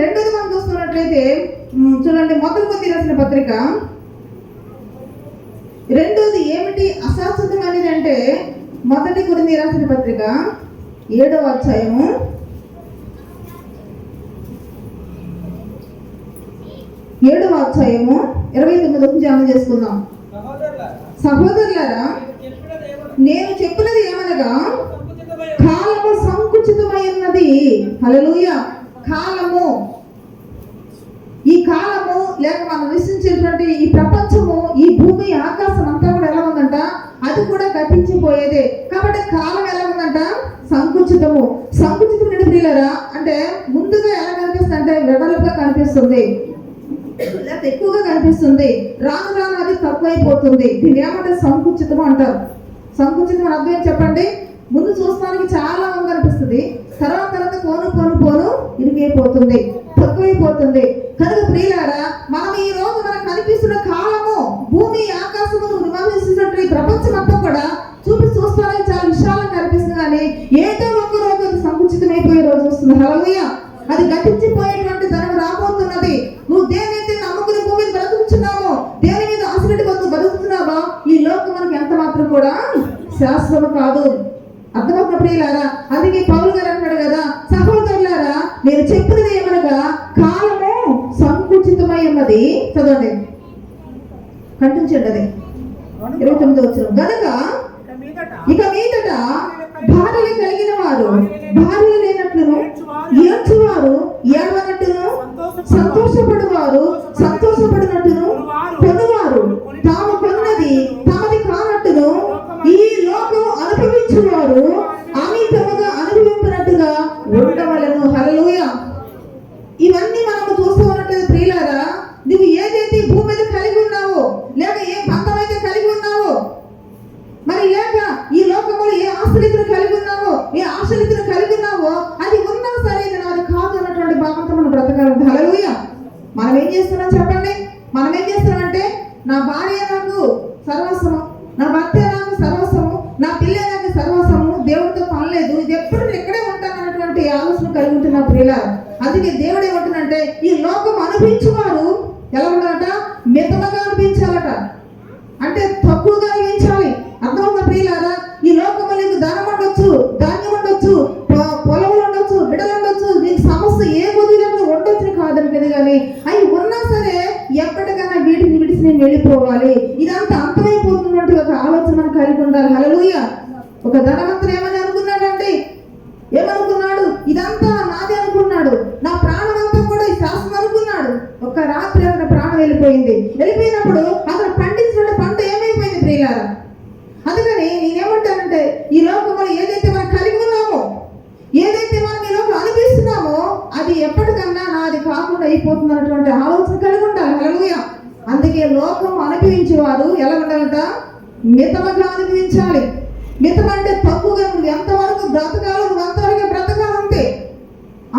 రెండోది మనం చూస్తున్నట్లయితే చూడండి, మొదటి కొరింథీ రాసిన పత్రిక రెండోది ఏమిటి అశాశ్వతమైనది అంటే, మొదటి కొరింథీ రాసిన పత్రిక 7వ అధ్యాయము 29 ధ్యానం చేసుకుందాం. సహోదరులారా, నేను చెప్పినది ఏమనగా, కాలము సంకుచితమై ఉన్నది. హల్లెలూయా. కాలము, ఈ కాలము లేక మనం నివసించేటువంటి ఈ ప్రపంచము, ఈ భూమి ఆకాశం అంతా కూడా ఎలా ఉందంట, అది కూడా గతించిపోయేదే. కాబట్టి కాలం ఎలా ఉందంట, సంకుచితము. సంకుచితం ప్రియులారా అంటే ముందుగా ఎలా కనిపిస్తుంది అంటే వెడల్పుగా కనిపిస్తుంది, లేకపోతే ఎక్కువగా కనిపిస్తుంది. రాను రాను అది తక్కువైపోతుంది. దీన్ని ఏమంటే సంకుచితం అంటారు. సంకుచితం అని అర్థం చెప్పండి. ముందు చూస్తానికి చాలా కనిపిస్తుంది, తర్వాత పోను ఇరిగైపోతుంది, తక్కువైపోతుంది. కనుక ప్రియులారా, మనం ఈ రోజు మనకు కనిపిస్తున్న కాలము, భూమి ఆకాశము నివసిస్తున్నట్టు ఈ ప్రపంచం అంతా కూడా చూస్తానికి చాలా విశాలంగా కనిపిస్తుంది. కానీ ఏదో ఒక రోజు అది సంకుచితమైపోయే రోజు వస్తుంది. హల్లెలూయా. అది గతించిపోయేటువంటి ధనం రాబోతున్నది. నువ్వు దేనైతే నమ్ముకుని భూమి మీద బ్రతుకుతున్నావో, దేని మీద ఆశపెట్టి బతుకుతున్నావో, ఈ లోకం మనకి ఎంత మాత్రం కూడా శాశ్వతం కాదు. అర్థమవుతున్న ప్రియులారా, అందుకే పౌలు గారు అంటాడు కదా, సహోదరులారా నేను చెప్పినది ఏమనగా, కాలము సంకుచితమై ఉన్నది. చదవండి, కంటించండి. అది 29వ వచనం. గనుక ఇక మీదట భార్యలు కలిగిన వారు భార్యలు లేనట్లును, ఏడ్చువారు ఏడవనట్టును, సంతోషపడువారు సంతోషపడినట్టును, కొనువారు తాము కొన్నది తమది కానట్టును, ఈ లోకం అనుభవించువారు అమితముగా అనుభవించినట్టుగా ఉండవలెను. హల్లెలూయా. ఇవన్నీ మనము చూస్తూ ఉన్నట్టు ప్రియులారా, నువ్వు ఏదైతే భూమి మీద కలిగి ఉన్నావో, లేక ఏ బంధం అయితే కలిగి ఉన్నావో, మరి లేక ఈ లోకంలో ఏ ఆశ్రయితులు కలిగి ఉన్నావో, ఏ ఆశ్రయితులు కలిగి ఉన్నావో, అది ఉన్నా సరే అది కాదు అన్నటువంటి భావంతో మనం బ్రతకాలి. హల్లెలూయా. మనం ఏం చేస్తున్నాం చెప్పండి? మనం ఏం చేస్తున్నామంటే, నా భార్య నాకు సర్వస్వము, నా భర్త నాకు సర్వస్వము, నా పిల్ల నాకు సర్వస్వము, దేవుడితో పనిలేదు, ఇది ఎప్పుడు నేను ఇక్కడే ఉంటాను అన్నటువంటి ఆలోచన కలిగి ఉంటున్నా ప్రియుల. అందుకే దేవుడు ఏమంటున్నంటే, ఈ లోకం అనుభవించేవారు ఎలా ఉండాలట, మితముగా అనిపించాలట, అంటే తక్కువగా అనిపించాలి. అర్థమవుతున్న ప్రియులారా, ఈ లోకంలో నీకు ధనం ఉండొచ్చు, ధాన్యం ఉండొచ్చు, పొలములు ఉండొచ్చు, బిడ్డలు ఉండొచ్చు, నీకు సమస్య ఏ బుద్ధిలో ఉండొచ్చు కాదనిది. కానీ అవి ఉన్నా సరే ఎప్పటికైనా వీటిని విడిచి నేను వెళ్ళిపోవాలి, ఇదంతా అంతమైపోతున్నట్టు ఒక ఆలోచన కలిగి ఉండాలి. హల్లెలూయా. ఒక ధనవంతుడు ఏమని అనుకున్నాడండి, ఏమనుకున్నాడు, ఇదంతా నాదే అనుకున్నాడు, నా ప్రాణం అంతా కూడా ఈ శాస్త్రం అనుకున్నాడు. ఒక రాత్రి అతని ప్రాణం వెళ్ళిపోయినప్పుడు అతను పండించిన పంట ఏమైపోయింది ప్రియులారా. అందుకని నేనేమంటానంటే, ఈ లోకంలో ఏదైతే మనం కలిగి ఉన్నామో, ఏదైతే మనం ఈ లోకం అనిపిస్తున్నామో, అది ఎప్పటికన్నా నాది కాకుండా అయిపోతుంది అన్నటువంటి ఆలోచన కలిగి ఉండాలి. హల్లెలూయా. అందుకే లోకం అనుభవించేవారు ఎలా ఉండాలంట, మితముగా అనుభవించాలి. మితం అంటే తక్కువగా, నువ్వు ఎంతవరకు బ్రతకాలో నువ్వు అంతవరకే బ్రతకాలంటే,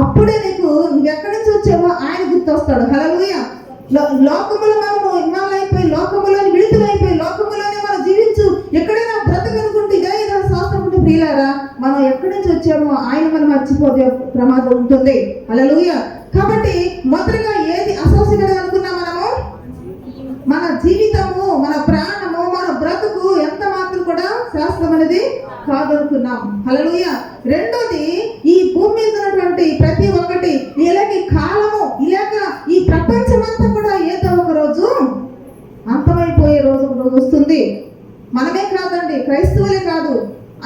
అప్పుడే నీకు నువ్వు ఎక్కడి నుంచి వచ్చావో ఆయన గుర్తొస్తాడు. హల్లెలూయా. లోకములో మనము ఇన్వాల్వ్ అయిపోయి, లోకములో విడుదలైపోయి, లోకములోనే మనం జీవించు ఎక్కడైనా బ్రతకనుకుంటే ఇదే శాస్త్రం ఉంటే ప్రియులారా, మనం ఎక్కడి నుంచి వచ్చామో ఆయన మనం మర్చిపోతే ప్రమాదం ఉంటుంది. హల్లెలూయా. కాబట్టి మొదటగా ఏది అసౌకర్యం అనుకున్నా మనము, మన జీవితము, మన ప్రాణము, మన బ్రతుకు ఎంత మాత్రం కూడా శాస్త్రం అనేది కాదనుకున్నాం. హల్లెలూయా. రెండోది, ఈ భూమి మీద ఉన్నటువంటి ప్రతి ఒక్కటి, ఇలాగే కాలము, ఇలాగ ఈ ప్రపంచమంతా కూడా ఏదో ఒక రోజు అంతమైపోయే రోజు వస్తుంది. మనమే కాదండి, క్రైస్తవులే కాదు,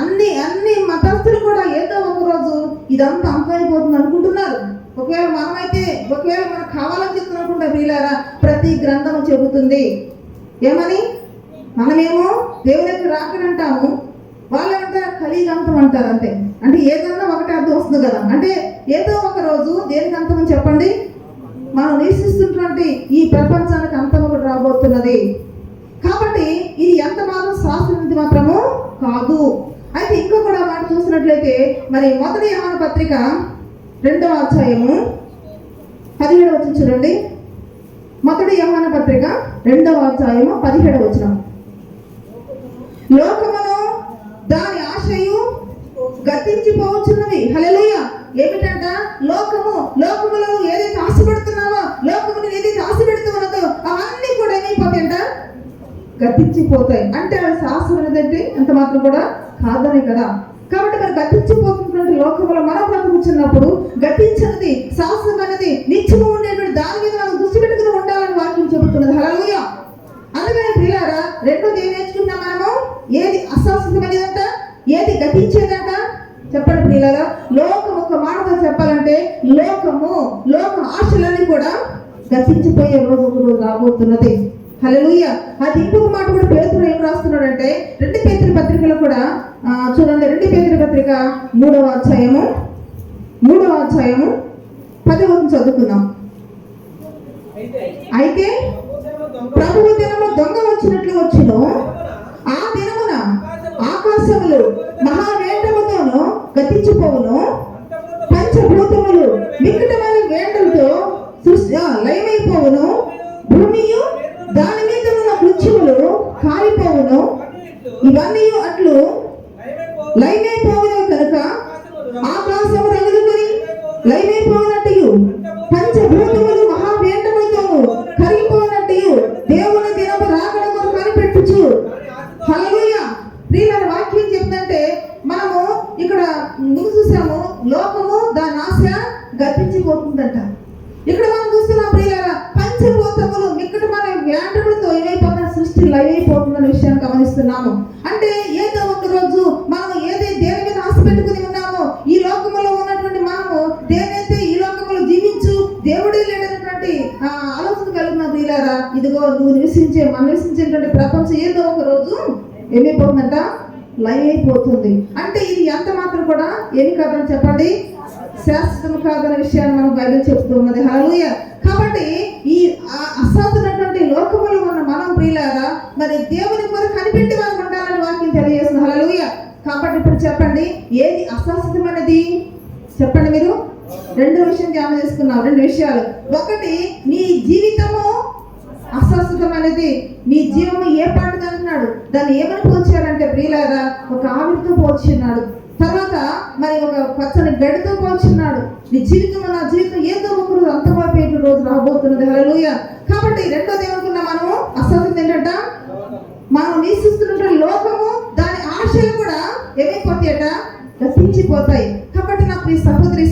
అన్ని మతస్థులు కూడా ఏదో ఒక రోజు ఇదంతా అంతమైపోతుంది అనుకుంటున్నారు. ఒకవేళ మనకు కావాలని చెప్తున్నా అనుకుంటా ప్రియులారా, ప్రతి గ్రంథము చెబుతుంది ఏమని. మనమేమో దేవుని యొక్క రాకనంటాము, వాళ్ళంటే కలిగంతం అంటారు. అంతే, అంటే ఏదన్నా ఒకటే అర్థం వస్తుంది కదా. అంటే ఏదో ఒక రోజు దేనికి అంతం చెప్పండి, మనం నివసిస్తున్నటువంటి ఈ ప్రపంచానికి అంతం ఒకటి రాబోతున్నది. కాబట్టి ఇది ఎంత మాత్రం శాస్త్రం మాత్రము కాదు. అయితే ఇంకో కూడా మాట చూసినట్లయితే, మరి మొదటి యోహాను పత్రిక 2వ అధ్యాయము 17వ వచనం చూడండి. మొదటి యోహాను పత్రిక 2వ అధ్యాయము 17వ వచనం. లోకమును దాని ఆశయు గతించిపోవచ్చున్నవి. హల్లెలూయా. ఏమిటంట? లోకములో ఏదైతే ఆశపడుతున్నావో, లోకమును ఏదైతే ఆశపెడుతూ ఉన్నదో అవన్నీ కూడా ఏమైపోతాయంట? గతించిపోతాయి. అంటే అది శాశ్వతమైనదంటే అంత మాత్రం కూడా కాదనే కదా. కాబట్టి మరి గతించిపోతున్నటువంటి లోకంలో మనం బ్రతుకుతున్నప్పుడు గతించినది, శాశ్వతమైనది, నిత్యము ఉండేటువంటి దాని మీద మనం దృష్టి పెట్టుకుని ఉండాలని వాక్యం చెబుతున్నది. హల్లెలూయా. అందుకని ప్రియులారా, రెండోది ఏం నేర్చుకుంటున్నాం మనము? ఏది అశాశ్వతమైనదంట, ఏది గతించేదంట? చెప్పండి ప్రియులారా. లోకం ఒక మాటతో చెప్పాలంటే లోక ఆశలన్నీ కూడా గతించిపోయే రోజు ఒక రోజు రాబోతున్నది. హల్లెలూయా. అది ఇంకొక మాట కూడా పేతురు ఏం రాస్తున్నాడంటే 2 పేతురు పత్రికలో కూడా చూడండి. 2 పేతురు పత్రిక 3వ అధ్యాయము 10వ చదువుకుందాం. అయితే ప్రభువు దినము దొంగ వచ్చినట్లు వచ్చును, ఆ దినమున ఆకాశములు మహావేంద్రముతోను గతించిపోవును, పంచభూతములు మిక్కటమైన వేండ్రలతో లయమైపోవును, భూమియు దాని మీద ఉన్న వృక్షములు కాలిపోవును. ఇవన్నీ అట్లు లయమైపోవును కనుక ఆకాశము రగులుకొని లయమైపోయినట్టు, పంచభూతములు మహావేంద్రములతోను కరిగిపోయినట్టు దేవుని దినము రాకడ కొరకు కనిపెట్టుచు. హల్లెలూయా. ప్రియుల వాక్యం చెప్తుంటే మనము ఇక్కడ ముందు చూసాము, లోకము దాని ఆశ గతించిపోతుందంట. ఇక్కడ మనం చూస్తున్నాం ప్రియులారా, పంచభూతములు మిక్కటమైన వేండ్రములతో ఏమైపోతున్న సృష్టి లయమైపోతుందన్న విషయాన్ని గమనిస్తున్నాము. అంటే ఏదో ఒక రోజు మనం దేని మీద ఆశ పెట్టుకుని ఉన్నామో, ఈ లోకములో ఉన్నటువంటి మనము దేనైతే ఈ లోకములో జీవించు దేవుడే లేడనటువంటి ఆలోచన కలుగుతున్నాం ప్రియులారా. ఇదిగో నువ్వు మనం నివసించేటువంటి ప్రపంచం ఏదో ఒక రోజు ఏమైపోతుందంట? లయమైపోతుంది. అంటే ఇది ఎంత మాత్రం కూడా ఏమి కాదని చెప్పండి, శాశ్వతం కాదన్న విషయాన్ని మనం బైబిల్ చెప్తూ ఉన్నది. హల్లెలూయా. కాబట్టి ఈ అశాశ్వతమైనటువంటి లోకములో ఉన్న మనం ప్రియులారా మరి దేవుని కొరకు కనిపెట్టి మనం ఉండాలని వాక్యం తెలియజేస్తుంది. హల్లెలూయా. కాబట్టి ఇప్పుడు చెప్పండి, ఏది అశాశ్వతమైనది చెప్పండి మీరు? 2 విషయం ధ్యానం చేసుకున్నాం. 2 విషయాలు. ఒకటి, నీ జీవితము అశాశ్వతమైనది. నీ జీవము ఏ పండుగ అంటున్నాడు? దాన్ని ఏమని పోల్చారంటే ప్రియులారా, ఒక ఆవిరితో పోల్చున్నాడు. తర్వాత మరి ఒక పచ్చని గడితో పోల్చున్నాడు. నీ జీవితం, నా జీవితం ఏదో ఒక రోజు అంతమైపోయే రోజు రాబోతున్నది. హల్లెలూయా. కాబట్టి రెండోది ఏమనుకున్నా మనము? అశాశ్వతం ఏంటంట? మనం నివసిస్తున్న లోకము దాని ఆశలు కూడా ఏమైపోతాయట? గతించిపోతాయి. కాబట్టి నా ప్రియ సహోదరి